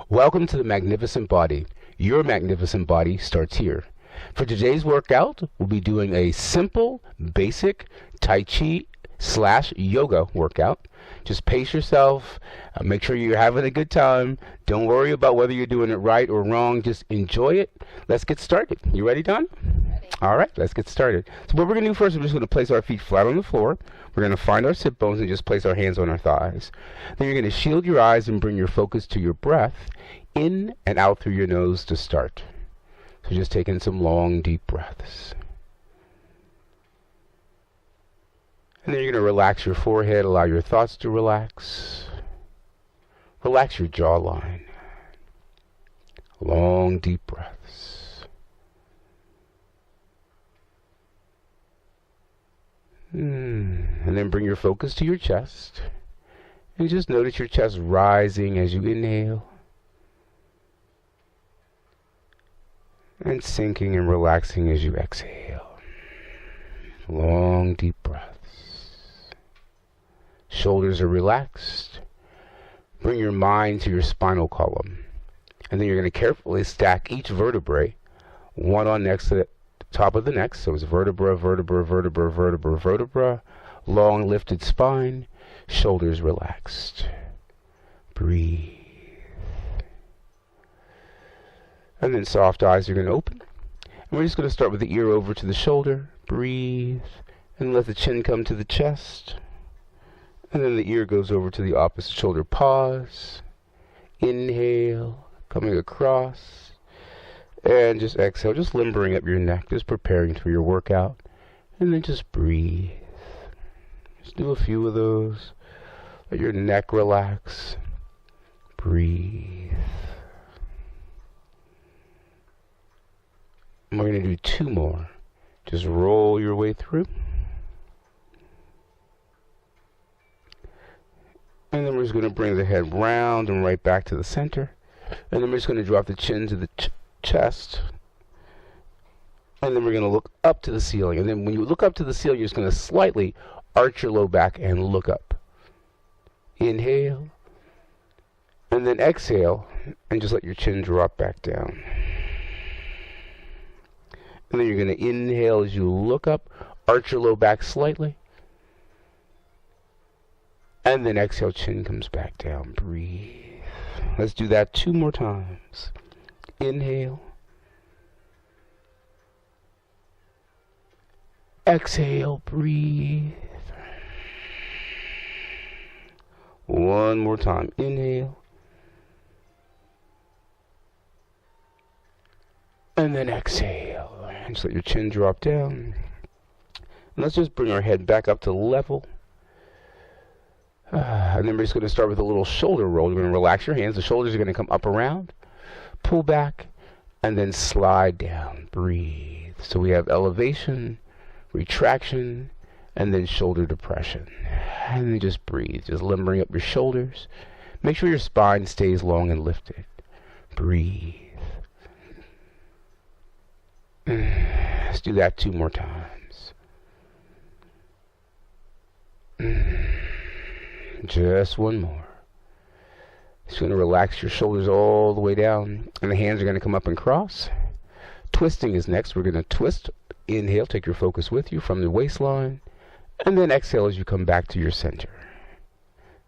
Welcome to the Magnificent Body. Your magnificent body starts here. For today's workout, we'll be doing a simple, basic Tai Chi / yoga workout. Just pace yourself, make sure you're having a good time. Don't worry about whether you're doing it right or wrong. Just enjoy it. Let's get started. You ready, Don? Ready. All right, let's get started. So what we're going to do first, we're just going to place our feet flat on the floor. We're going to find our sit bones and just place our hands on our thighs. Then you're going to shield your eyes and bring your focus to your breath in and out through your nose to start. So just taking some long, deep breaths. And then you're going to relax your forehead, allow your thoughts to relax. Relax your jawline. Long, deep breaths. And then bring your focus to your chest. And just notice your chest rising as you inhale. And sinking and relaxing as you exhale. Long, deep breaths. Shoulders are relaxed. Bring your mind to your spinal column. And then you're going to carefully stack each vertebrae, one on next to the top of the next. So it's vertebra, vertebra, vertebra, vertebra, vertebra. Long lifted spine. Shoulders relaxed. Breathe. And then soft eyes are going to open. And we're just going to start with the ear over to the shoulder. Breathe. And let the chin come to the chest. And then the ear goes over to the opposite shoulder. Pause. Inhale. Coming across. And just exhale. Just limbering up your neck. Just preparing for your workout. And then just breathe. Just do a few of those. Let your neck relax. Breathe. And we're going to do 2 more. Just roll your way through. And then we're just going to bring the head round and right back to the center. And then we're just going to drop the chin to the chest. And then we're going to look up to the ceiling. And then when you look up to the ceiling, you're just going to slightly arch your low back and look up. Inhale. And then exhale. And just let your chin drop back down. And then you're going to inhale as you look up. Arch your low back slightly. And then exhale, chin comes back down. Breathe. Let's do that 2 more times. Inhale. Exhale, breathe. 1 more time. Inhale. And then exhale. And just let your chin drop down. And let's just bring our head back up to level. And then we're just going to start with a little shoulder roll. You're going to relax your hands. The shoulders are going to come up around, pull back, and then slide down. Breathe. So we have elevation, retraction, and then shoulder depression. And then just breathe. Just limbering up your shoulders. Make sure your spine stays long and lifted. Breathe. Let's do that 2 more times. Just 1 more. Just going to relax your shoulders all the way down. And the hands are going to come up and cross. Twisting is next. We're going to twist. Inhale, take your focus with you from the waistline. And then exhale as you come back to your center.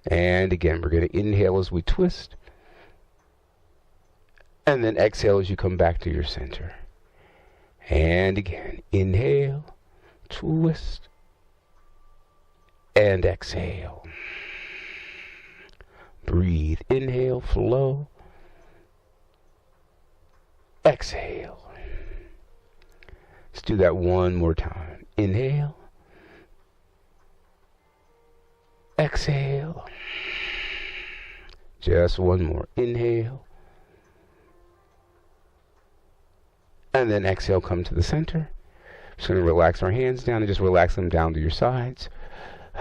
And again, we're going to inhale as we twist. And then exhale as you come back to your center. And again, inhale, twist, and exhale. Breathe. Inhale, flow. Exhale. Let's do that 1 more time. Inhale. Exhale. Just 1 more. Inhale. And then exhale, come to the center. Just going to relax our hands down and just relax them down to your sides.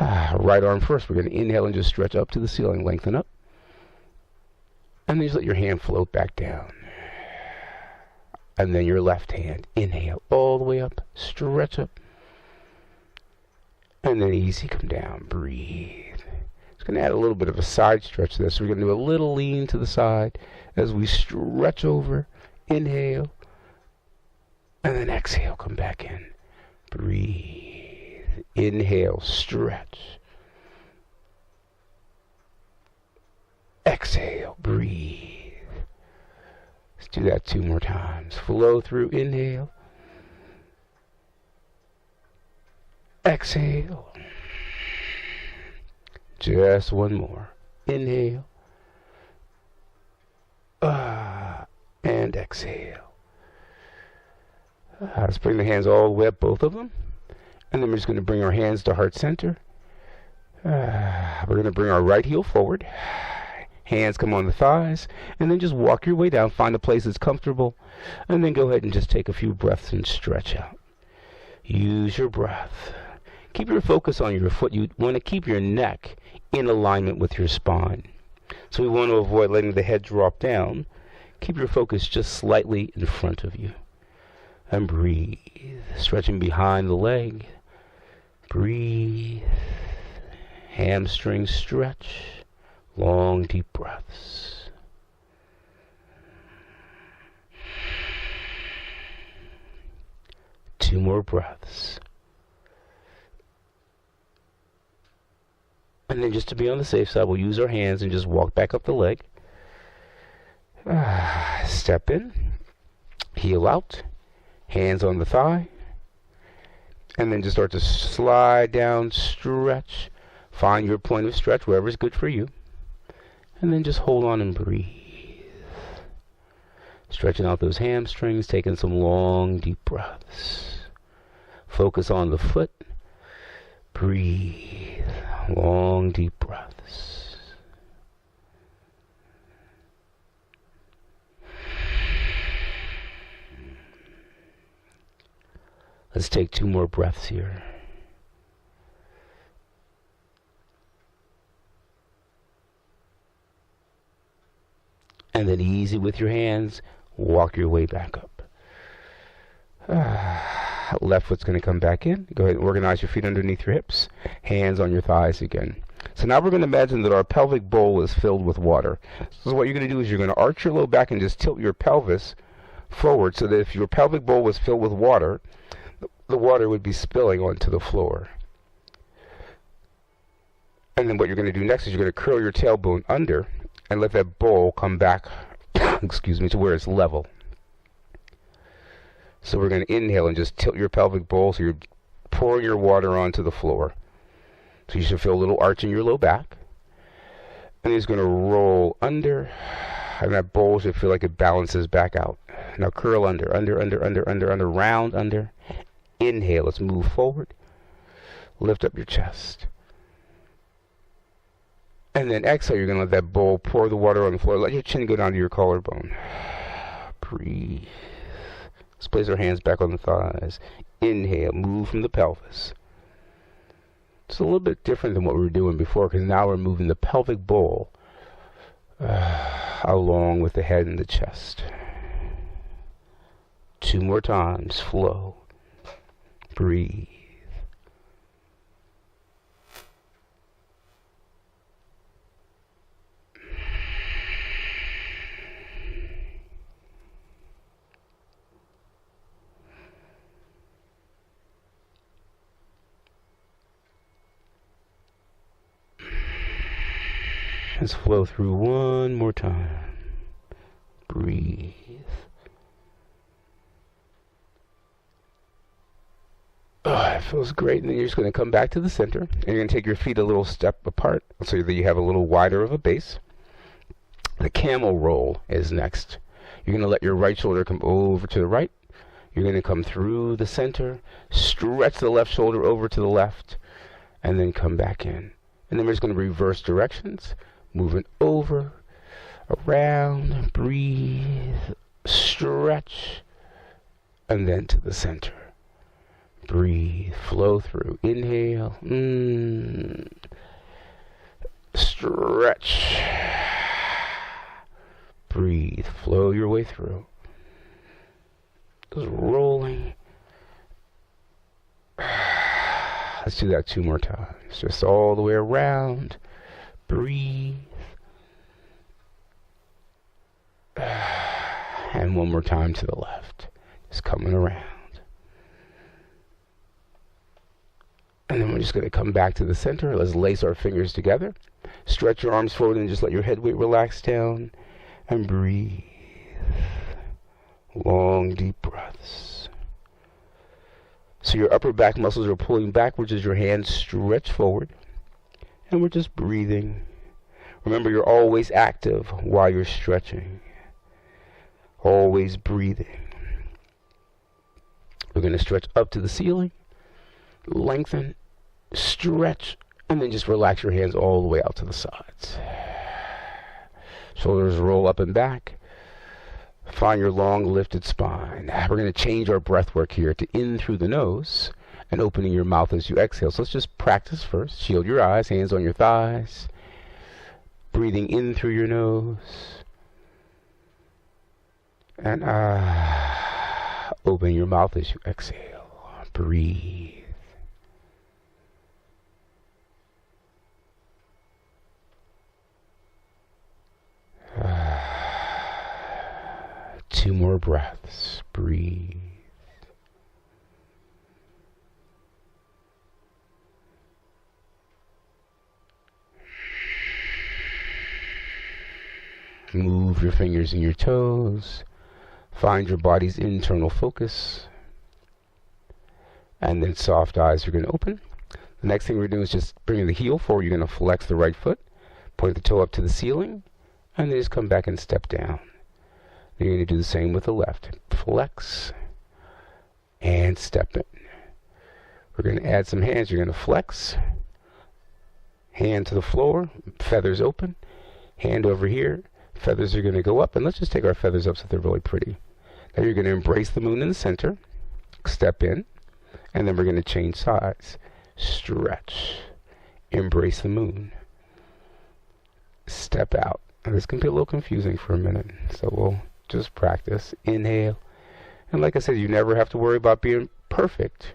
Right arm first. We're going to inhale and just stretch up to the ceiling. Lengthen up. And then just let your hand float back down. And then your left hand. Inhale all the way up. Stretch up. And then easy, come down. Breathe. It's going to add a little bit of a side stretch to this. So we're going to do a little lean to the side as we stretch over. Inhale. And then exhale, come back in. Breathe. Inhale, stretch. Exhale, breathe. Let's do that 2 more times. Flow through, inhale. Exhale. Just 1 more. Inhale. And exhale. Let's bring the hands all the way up, both of them. And then we're just going to bring our hands to heart center. We're going to bring our right heel forward. Hands come on the thighs. And then just walk your way down. Find a place that's comfortable. And then go ahead and just take a few breaths and stretch out. Use your breath. Keep your focus on your foot. You want to keep your neck in alignment with your spine. So we want to avoid letting the head drop down. Keep your focus just slightly in front of you. And breathe. Stretching behind the leg. Breathe. Hamstring stretch. Long, deep breaths. Two more breaths. And then just to be on the safe side, we'll use our hands and just walk back up the leg. Step in. Heel out. Hands on the thigh. And then just start to slide down, stretch. Find your point of stretch, wherever is good for you. And then just hold on and breathe. Stretching out those hamstrings, taking some long, deep breaths. Focus on the foot. Breathe. Long, deep breaths. Let's take 2 more breaths here. And then easy with your hands, walk your way back up. Left foot's going to come back in. Go ahead and organize your feet underneath your hips. Hands on your thighs again. So now we're going to imagine that our pelvic bowl is filled with water. So what you're going to do is you're going to arch your low back and just tilt your pelvis forward so that if your pelvic bowl was filled with water, the water would be spilling onto the floor. And then what you're going to do next is you're going to curl your tailbone under and let that bowl come back, excuse me, to where it's level. So we're going to inhale and just tilt your pelvic bowl so you're pouring your water onto the floor. So you should feel a little arch in your low back. And it's going to roll under, and that bowl should feel like it balances back out. Now curl under, round under. Inhale, let's move forward. Lift up your chest. And then exhale, you're going to let that bowl pour the water on the floor. Let your chin go down to your collarbone. Breathe. Let's place our hands back on the thighs. Inhale, move from the pelvis. It's a little bit different than what we were doing before because now we're moving the pelvic bowl along with the head and the chest. 2 more times. Flow. Breathe. Let's flow through 1 more time. Breathe. Oh, it feels great. And then you're just going to come back to the center. And you're going to take your feet a little step apart so that you have a little wider of a base. The camel roll is next. You're going to let your right shoulder come over to the right. You're going to come through the center. Stretch the left shoulder over to the left. And then come back in. And then we're just going to reverse directions. Moving over, around, breathe, stretch, and then to the center. Breathe, flow through. Inhale, stretch. Breathe, flow your way through. Just rolling. Let's do that 2 more times. Just all the way around. Breathe. And one more time to the left. Just coming around. And then we're just going to come back to the center. Let's lace our fingers together. Stretch your arms forward and just let your head weight relax down. And breathe. Long, deep breaths. So your upper back muscles are pulling backwards as your hands stretch forward. And we're just breathing. Remember, you're always active while you're stretching. Always breathing. We're going to stretch up to the ceiling. Lengthen, stretch, and then just relax your hands all the way out to the sides. Shoulders roll up and back. Find your long lifted spine. We're going to change our breath work here to in through the nose and opening your mouth as you exhale. So let's just practice first. Shield your eyes, hands on your thighs. Breathing in through your nose. And open your mouth as you exhale. Breathe. Two more breaths. Breathe. Move your fingers and your toes. Find your body's internal focus. And then soft eyes are going to open. The next thing we're doing is just bringing the heel forward. You're going to flex the right foot. Point the toe up to the ceiling. And then just come back and step down. Then you're going to do the same with the left. Flex. And step in. We're going to add some hands. You're going to flex. Hand to the floor. Feathers open. Hand over here. Feathers are going to go up. And let's just take our feathers up so they're really pretty. Now you're going to embrace the moon in the center. Step in. And then we're going to change sides. Stretch. Embrace the moon. Step out. And this can be a little confusing for a minute. So we'll just practice. Inhale. And like I said, you never have to worry about being perfect.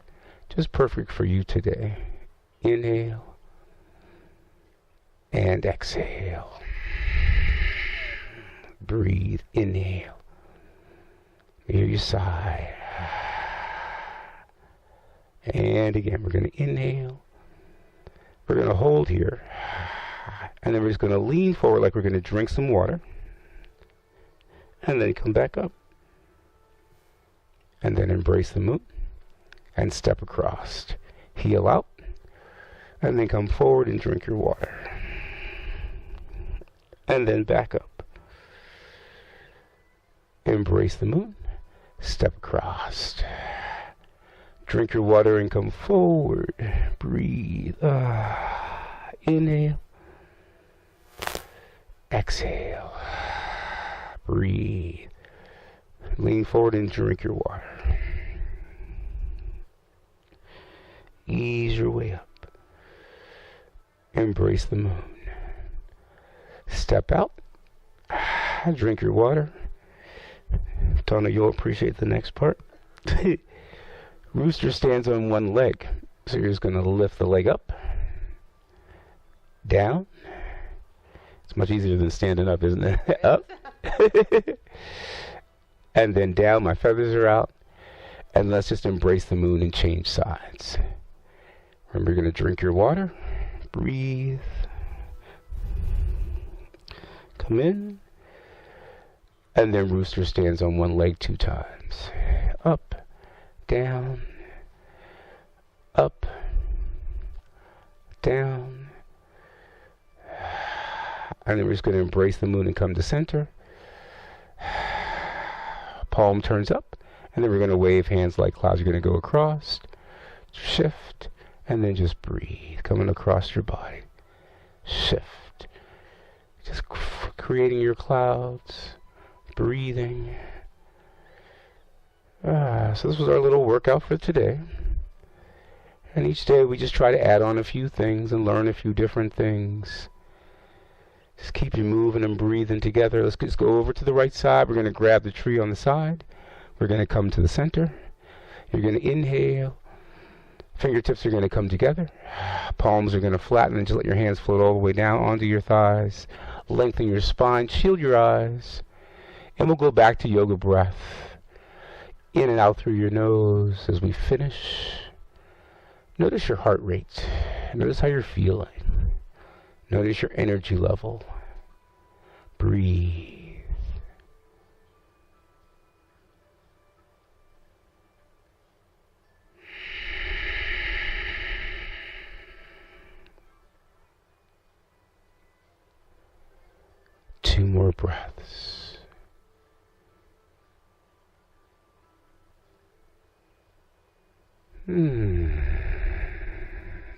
Just perfect for you today. Inhale. And exhale. Breathe. Inhale. Hear you sigh. And again, we're going to inhale. We're going to hold here. And then we're just going to lean forward like we're going to drink some water. And then come back up. And then embrace the moon. And step across. Heel out. And then come forward and drink your water. And then back up. Embrace the moon. Step across. Drink your water and come forward. Breathe. Inhale. Exhale. Breathe. Lean forward and drink your water. Ease your way up. Embrace the moon. Step out. Drink your water. Tona, you'll appreciate the next part. Rooster stands on one leg. So you're just going to lift the leg up. Down. It's much easier than standing up, isn't it? Up. And then down. My feathers are out. And let's just embrace the moon and change sides. Remember, you're going to drink your water. Breathe. Come in. And then rooster stands on one leg 2 times. Up. Down. Up. Down. And then we're just going to embrace the moon and come to center. Palm turns up. And then we're going to wave hands like clouds. You're going to go across. Shift. And then just breathe. Coming across your body. Shift. Just creating your clouds. Breathing. So this was our little workout for today. And each day we just try to add on a few things and learn a few different things. Just keep you moving and breathing together. Let's just go over to the right side. We're going to grab the tree on the side. We're going to come to the center. You're going to inhale. Fingertips are going to come together. Palms are going to flatten and just let your hands float all the way down onto your thighs. Lengthen your spine. Shield your eyes. And we'll go back to yoga breath. In and out through your nose as we finish. Notice your heart rate. Notice how you're feeling. Notice your energy level. Breathe. Two more breaths.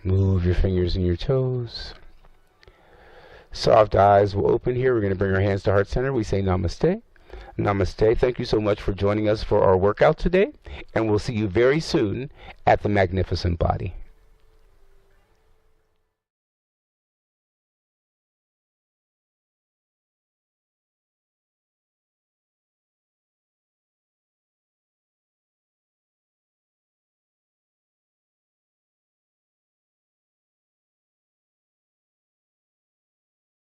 Move your fingers and your toes. Soft eyes will open here. We're going to bring our hands to heart center. We say namaste. Namaste. Thank you so much for joining us for our workout today. And we'll see you very soon at the Magnificent Body.